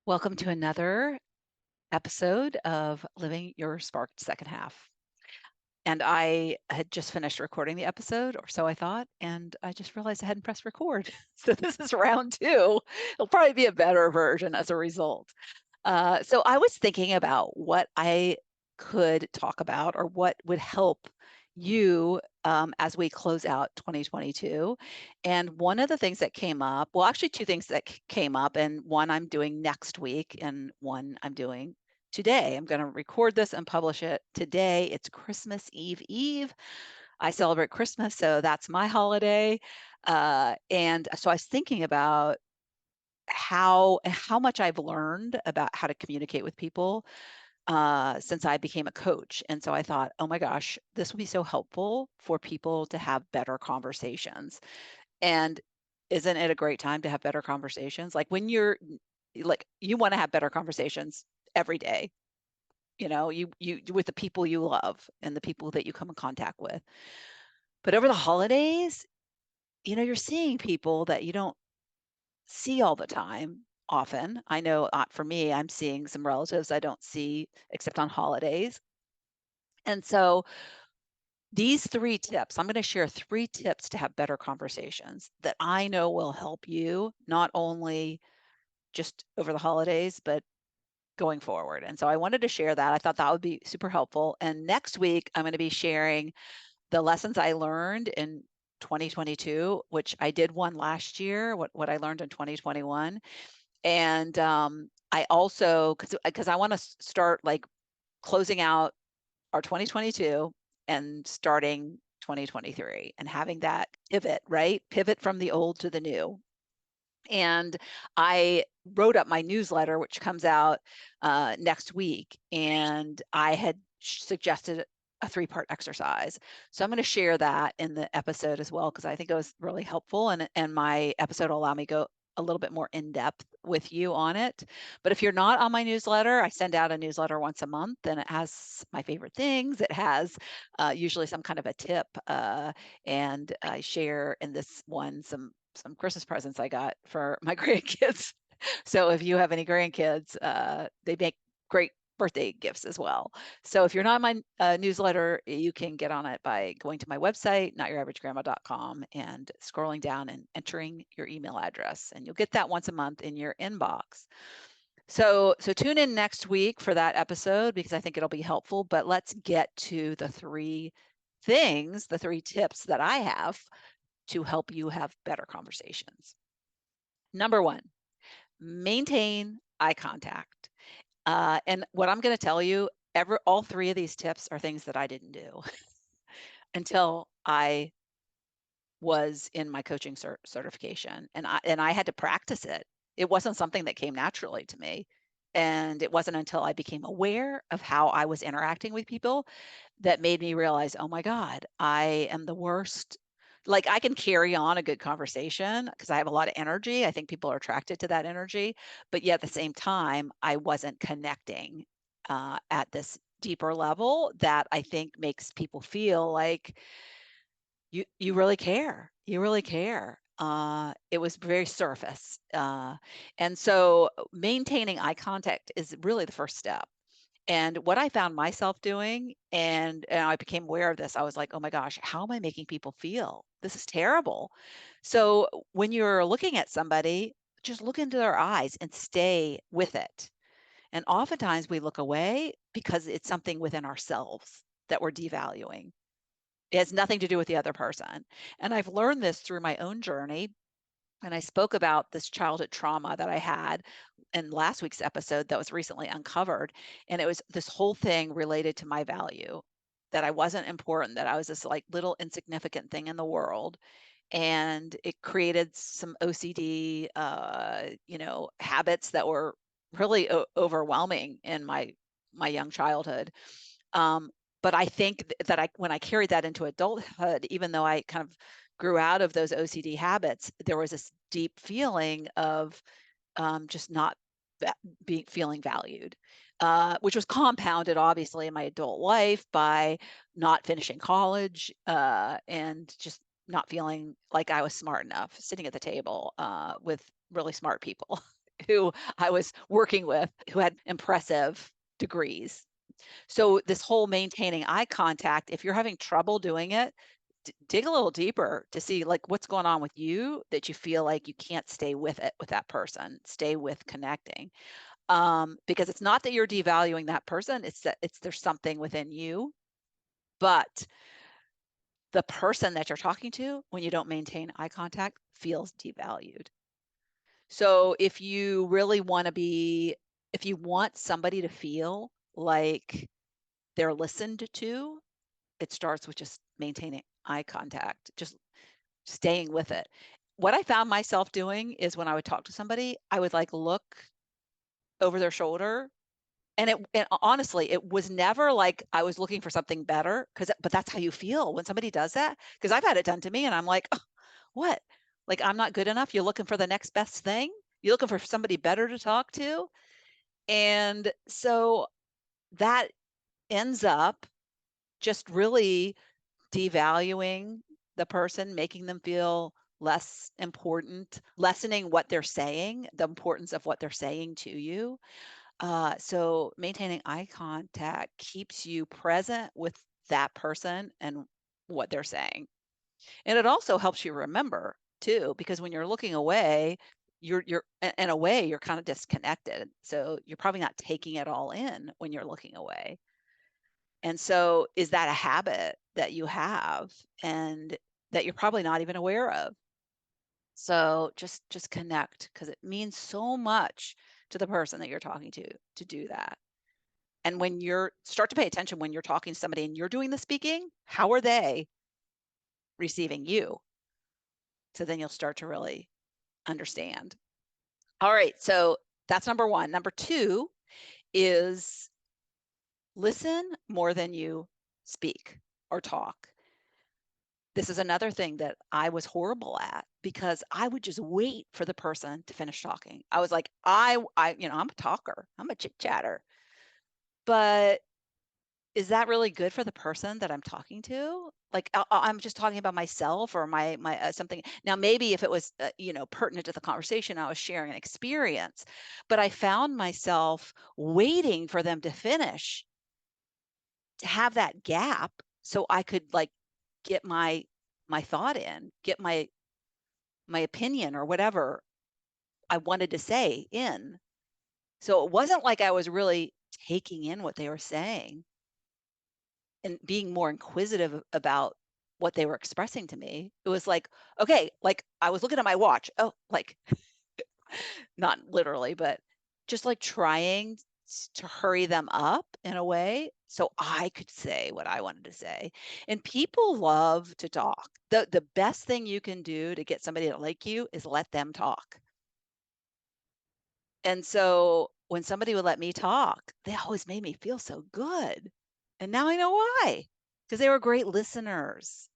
Welcome to another episode of Living Your Sparked Second Half. And I had just finished recording the episode, or so I thought, and I just realized I hadn't pressed record. So this is round two. It'll probably be a better version as a result. So I was thinking about what I could talk about or what would help you as we close out 2022. And one of the things that came up, well, actually, two things that came up, and one I'm doing next week, and one I'm doing today. I'm going to record this and publish it today. It's Christmas Eve. I celebrate Christmas, so that's my holiday. And so I was thinking about how much I've learned about how to communicate with people since I became a coach. And so I thought, oh my gosh, this would be so helpful for people to have better conversations. And isn't it a great time to have better conversations? Like when you're like you want to have better conversations every day, you with the people you love and the people that you come in contact with. But over the holidays, you're seeing people that you don't see all the time often. I know for me, I'm seeing some relatives I don't see except on holidays. And so these three tips, I'm going to share three tips to have better conversations that I know will help you not only just over the holidays, but going forward. And so I wanted to share that. I thought that would be super helpful. And next week, I'm going to be sharing the lessons I learned in 2022, which I did one last year, what I learned in 2021. And I also, because I want to start like closing out our 2022 and starting 2023 and having that pivot, right? Pivot from the old to the new. And I wrote up my newsletter, which comes out next week. And I had suggested a three-part exercise. So I'm going to share that in the episode as well, because I think it was really helpful. And my episode will allow me to go a little bit more in depth with you on it. But if you're not on my newsletter, I send out a newsletter once a month and it has my favorite things. It has usually some kind of a tip. And I share in this one some Christmas presents I got for my grandkids. So if you have any grandkids, they make great birthday gifts as well. So if you're not on my newsletter, you can get on it by going to my website, notyouraverage-grandma.com, and scrolling down and entering your email address. And you'll get that once a month in your inbox. So tune in next week for that episode because I think it'll be helpful. But let's get to the three tips that I have to help you have better conversations. Number one, maintain eye contact. And what I'm going to tell you, all three of these tips are things that I didn't do until I was in my coaching certification, and I had to practice it. It wasn't something that came naturally to me, and it wasn't until I became aware of how I was interacting with people that made me realize, oh my God, I am the worst. Like I can carry on a good conversation because I have a lot of energy. I think people are attracted to that energy, but yet at the same time, I wasn't connecting at this deeper level that I think makes people feel like you really care. You really care. It was very surface. And so maintaining eye contact is really the first step. And what I found myself doing, and I became aware of this, I was like, oh my gosh, how am I making people feel? This is terrible. So when you're looking at somebody, just look into their eyes and stay with it. And oftentimes we look away because it's something within ourselves that we're devaluing. It has nothing to do with the other person. And I've learned this through my own journey. And I spoke about this childhood trauma that I had in last week's episode that was recently uncovered. And it was this whole thing related to my value, that I wasn't important, that I was this like little insignificant thing in the world. And it created some OCD, habits that were really overwhelming in my young childhood. Um, but I think that when I carried that into adulthood, even though I kind of grew out of those OCD habits, there was this deep feeling of just not feeling valued, which was compounded obviously in my adult life by not finishing college and just not feeling like I was smart enough, sitting at the table with really smart people. who I was working with who had impressive degrees. So this whole maintaining eye contact, if you're having trouble doing it, dig a little deeper to see like what's going on with you that you feel like you can't stay with it with that person, stay with connecting. Because it's not that you're devaluing that person, it's that there's something within you, but the person that you're talking to, when you don't maintain eye contact, feels devalued. So if you really want to be, if you want somebody to feel like they're listened to, it starts with just maintaining eye contact, just staying with it. What I found myself doing is when I would talk to somebody, I would like look over their shoulder. And honestly, it was never like I was looking for something better, but that's how you feel when somebody does that. Because I've had it done to me, and I'm like, oh, what? Like I'm not good enough. You're looking for the next best thing. You're looking for somebody better to talk to, and so that ends up just really devaluing the person, making them feel less important, lessening what they're saying, the importance of what they're saying to you. So maintaining eye contact keeps you present with that person and what they're saying. And it also helps you remember too, because when you're looking away, you're in a way you're kind of disconnected. So you're probably not taking it all in when you're looking away. And so is that a habit that you have and that you're probably not even aware of? So just connect because it means so much to the person that you're talking to do that. And when you're start to pay attention when you're talking to somebody and you're doing the speaking, how are they receiving you? So then you'll start to really understand. All right, so that's number one. Number two is listen more than you speak or talk. This is another thing that I was horrible at because I would just wait for the person to finish talking. I was like, I'm a talker. I'm a chit chatter. But is that really good for the person that I'm talking to? Like I'm just talking about myself or my something. Now maybe if it was pertinent to the conversation, I was sharing an experience, but I found myself waiting for them to finish to have that gap so I could like get my thought in, get my opinion or whatever I wanted to say in. So it wasn't like I was really taking in what they were saying and being more inquisitive about what they were expressing to me. It was like, okay, like I was looking at my watch. Oh, like not literally, but just like trying to hurry them up in a way so I could say what I wanted to say. And people love to talk. The best thing you can do to get somebody to like you is let them talk. And so when somebody would let me talk, they always made me feel so good. And now I know why. Because they were great listeners.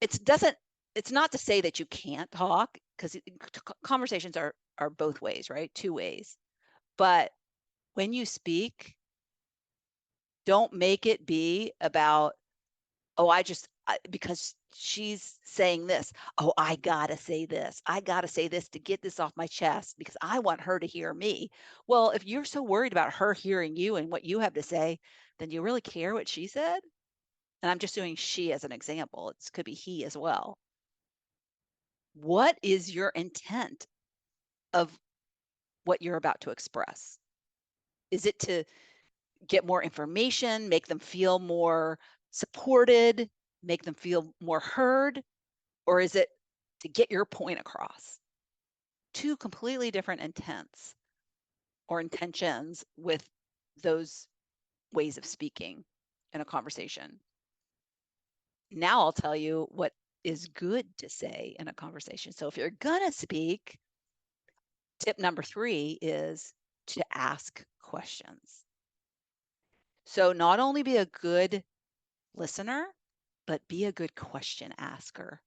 It doesn't it's not to say that you can't talk because conversations are both ways, right? Two ways. But when you speak, don't make it be about, oh, because she's saying this. Oh, I gotta say this. I gotta say this to get this off my chest because I want her to hear me. Well, if you're so worried about her hearing you and what you have to say, then do you really care what she said? And I'm just doing she as an example. It could be he as well. What is your intent of what you're about to express? Is it to get more information, make them feel more supported, make them feel more heard? Or is it to get your point across? Two completely different intents or intentions with those ways of speaking in a conversation. Now I'll tell you what is good to say in a conversation. So if you're going to speak, tip number 3 is to ask questions. So not only be a good listener, but be a good question asker.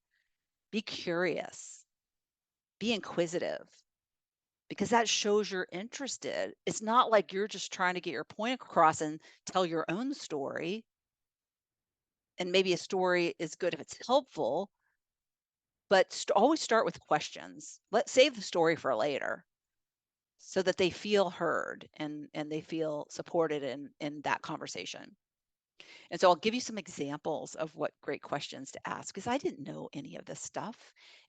Be curious, be inquisitive, because that shows you're interested. It's not like you're just trying to get your point across and tell your own story. And maybe a story is good if it's helpful, but always start with questions. Let's save the story for later so that they feel heard and they feel supported in that conversation. And so I'll give you some examples of what great questions to ask because I didn't know any of this stuff.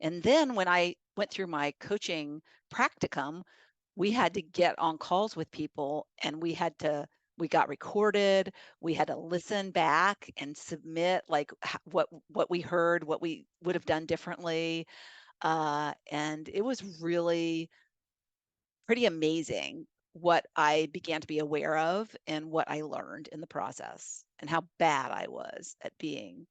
And then when I went through my coaching practicum, we had to get on calls with people and we got recorded. We had to listen back and submit like what we heard, what we would have done differently. And it was really pretty amazing what I began to be aware of and what I learned in the process and how bad I was at being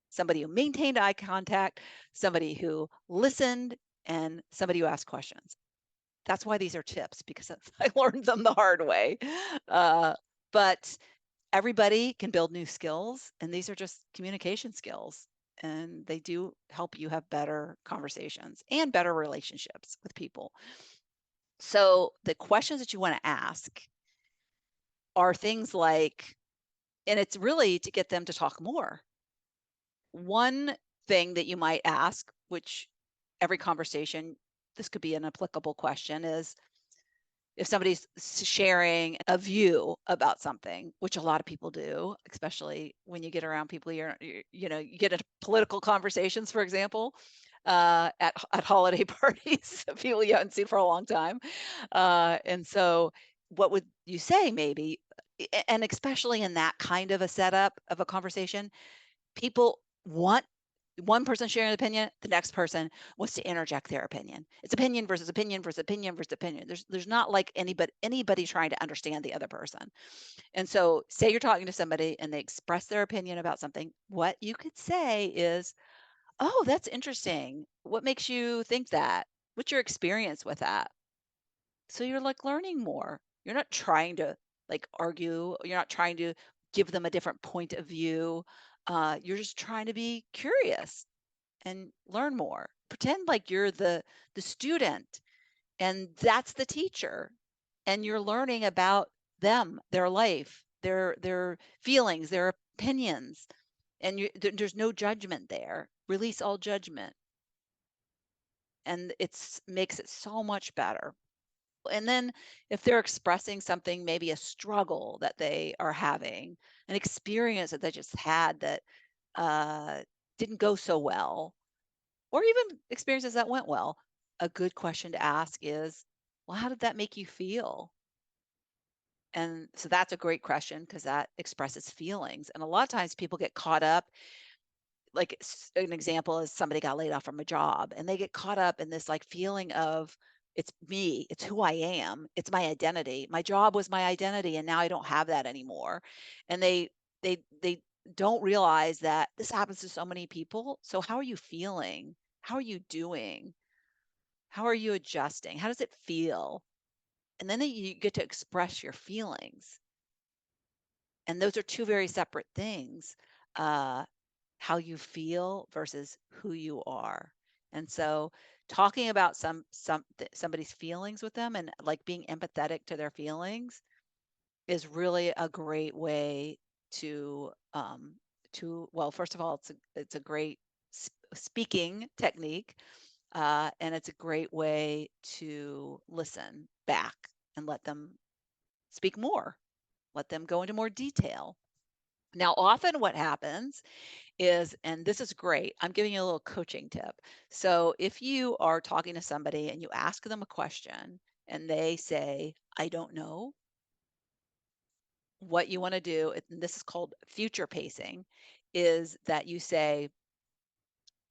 somebody who maintained eye contact, somebody who listened, and somebody who asked questions. That's why these are tips, because I learned them the hard way. But everybody can build new skills, and these are just communication skills. And they do help you have better conversations and better relationships with people. So the questions that you want to ask are things like, and it's really to get them to talk more. One thing that you might ask, which every conversation, this could be an applicable question, is if somebody's sharing a view about something, which a lot of people do, especially when you get around people, you get into political conversations, for example, at holiday parties, people you haven't seen for a long time. And so what would you say maybe, and especially in that kind of a setup of a conversation, people want one person sharing an opinion, the next person wants to interject their opinion. It's opinion versus opinion versus opinion versus opinion. There's not like anybody trying to understand the other person. And so say you're talking to somebody and they express their opinion about something, what you could say is, "Oh, that's interesting. What makes you think that? What's your experience with that?" So you're like learning more. You're not trying to like argue. You're not trying to give them a different point of view. You're just trying to be curious and learn more. Pretend like you're the student and that's the teacher, and you're learning about them, their life, their feelings, their opinions, and there's no judgment there. Release all judgment, and it's makes it so much better. And then if they're expressing something, maybe a struggle that they are having, an experience that they just had that uh, didn't go so well, or even experiences that went well, a good question to ask is, well, how did that make you feel? And so that's a great question because that expresses feelings. And a lot of times people get caught up, like an example is somebody got laid off from a job and they get caught up in this like feeling of it's me, it's who I am, it's my identity. My job was my identity and now I don't have that anymore. And they don't realize that this happens to so many people. So how are you feeling? How are you doing? How are you adjusting? How does it feel? And then you get to express your feelings. And those are two very separate things. Uh, how you feel versus who you are. And so talking about somebody's feelings with them and like being empathetic to their feelings is really a great way to well, first of all, it's a great speaking technique, and it's a great way to listen back and let them speak more, let them go into more detail. Now, often what happens is, and this is great, I'm giving you a little coaching tip. So if you are talking to somebody and you ask them a question and they say, I don't know, what you want to do, and this is called future pacing, is that you say,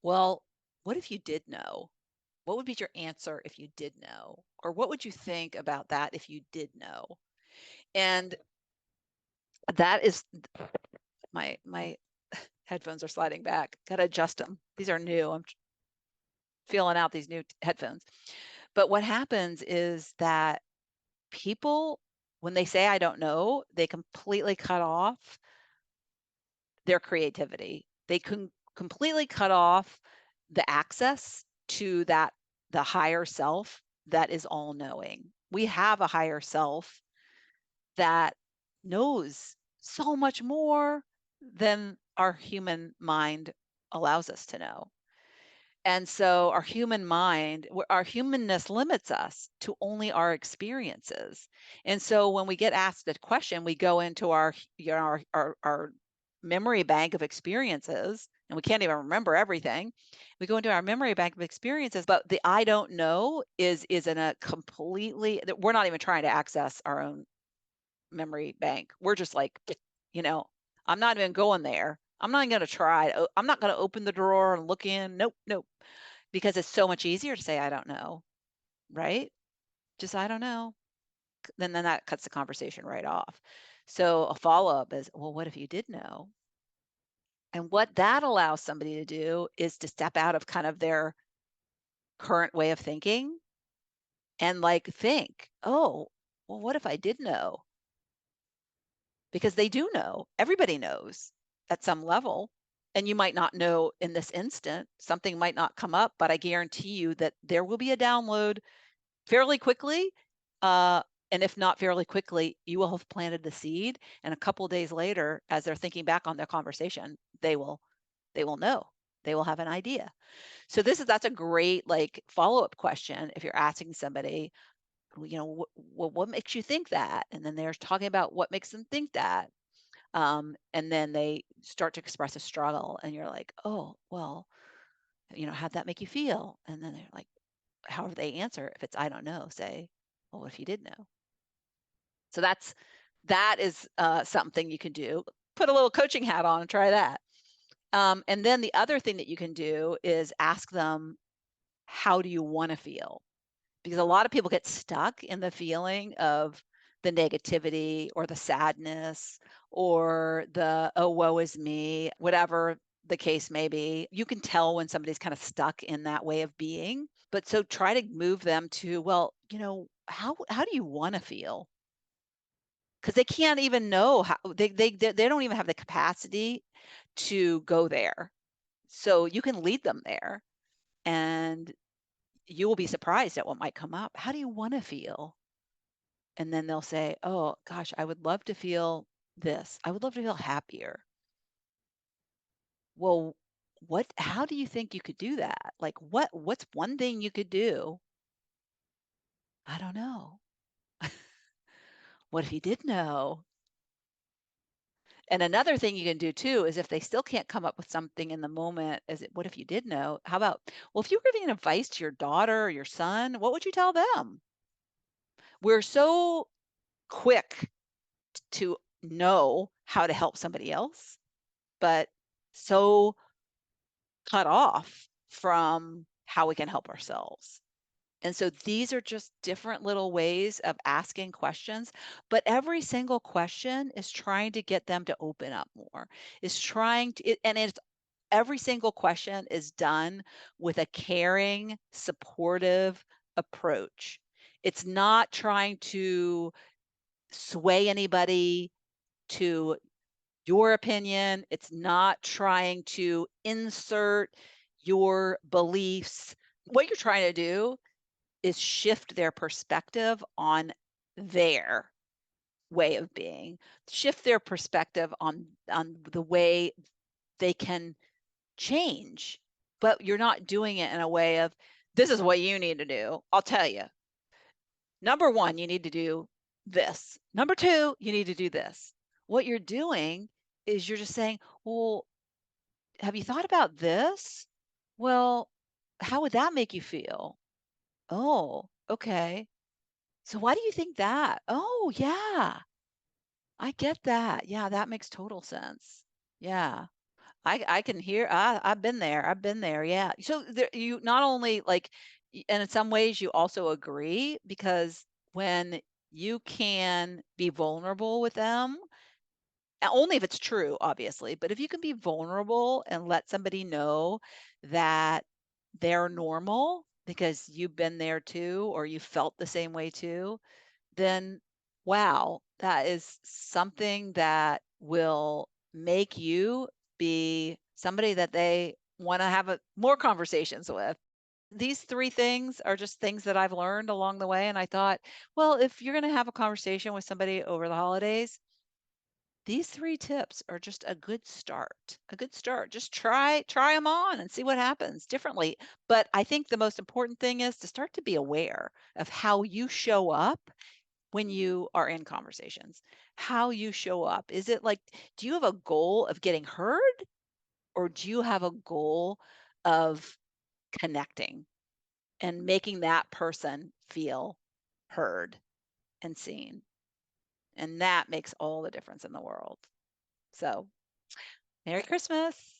well, what if you did know? What would be your answer if you did know? Or what would you think about that if you did know? And that is my headphones are sliding back. Got to adjust them. These are new. I'm feeling out these new headphones. But what happens is that people, when they say I don't know, they completely cut off their creativity. They can completely cut off the access to the higher self that is all knowing. We have a higher self that knows so much more than our human mind allows us to know. And so our human mind, our humanness limits us to only our experiences. And so when we get asked a question, we go into our, our memory bank of experiences, and we can't even remember everything. We go into our memory bank of experiences, but the I don't know is in a completely, we're not even trying to access our own memory bank. We're just like, you know, I'm not even going there. I'm not going to try. I'm not going to open the drawer and look in. Nope, nope. Because it's so much easier to say, I don't know, right? Just, I don't know. Then that cuts the conversation right off. So a follow up is, well, what if you did know? And what that allows somebody to do is to step out of kind of their current way of thinking and like think, oh, well, what if I did know? Because they do know. Everybody knows at some level. And you might not know in this instant, something might not come up, but I guarantee you that there will be a download fairly quickly. Uh, and if not fairly quickly, you will have planted the seed. And a couple of days later, as they're thinking back on their conversation, they will know. They will have an idea. So that's a great like follow-up question if you're asking somebody, what makes you think that? And then they're talking about what makes them think that. And then they start to express a struggle, and you're like, oh, well, how'd that make you feel? And then they're like, however they answer, if it's I don't know, say, well, what if you did know? So that is something you can do. Put a little coaching hat on and try that. And then the other thing that you can do is ask them, how do you want to feel? Because a lot of people get stuck in the feeling of the negativity or the sadness or the, oh, woe is me, whatever the case may be. You can tell when somebody's kind of stuck in that way of being. But so try to move them to, well, how do you want to feel? Because they can't even know how they don't even have the capacity to go there. So you can lead them there, and you will be surprised at what might come up. How do you want to feel? And then they'll say, oh gosh, I would love to feel this. I would love to feel happier. Well, how do you think you could do that? Like what's one thing you could do? I don't know. What if you did know? And another thing you can do too is if they still can't come up with something in the moment, is it, what if you did know? How about, well, if you were giving advice to your daughter or your son, what would you tell them? We're so quick to know how to help somebody else, but so cut off from how we can help ourselves. And so these are just different little ways of asking questions, but every single question is trying to get them to open up more, is trying to, and it's every single question is done with a caring, supportive approach. It's not trying to sway anybody to your opinion. It's not trying to insert your beliefs. What you're trying to do is shift their perspective on their way of being, shift their perspective on the way they can change. But you're not doing it in a way of, this is what you need to do. I'll tell you. Number one, you need to do this. Number two, you need to do this. What you're doing is you're just saying, well, have you thought about this? Well, how would that make you feel? Oh, okay. So why do you think that? Oh, yeah, I get that. Yeah, that makes total sense. Yeah. I can hear, I've been there. I've been there. Yeah. So there, you not only like, and in some ways you also agree, because when you can be vulnerable with them, only if it's true, obviously, but if you can be vulnerable and let somebody know that they're normal because you've been there too, or you felt the same way too, then wow, that is something that will make you be somebody that they want to have more conversations with. These three things are just things that I've learned along the way. And I thought, well, if you're going to have a conversation with somebody over the holidays, these 3 tips are just a good start, a good start. Just try them on and see what happens differently. But I think the most important thing is to start to be aware of how you show up when you are in conversations, how you show up. Is it like, do you have a goal of getting heard, or do you have a goal of connecting and making that person feel heard and seen? And that makes all the difference in the world. So, Merry Christmas.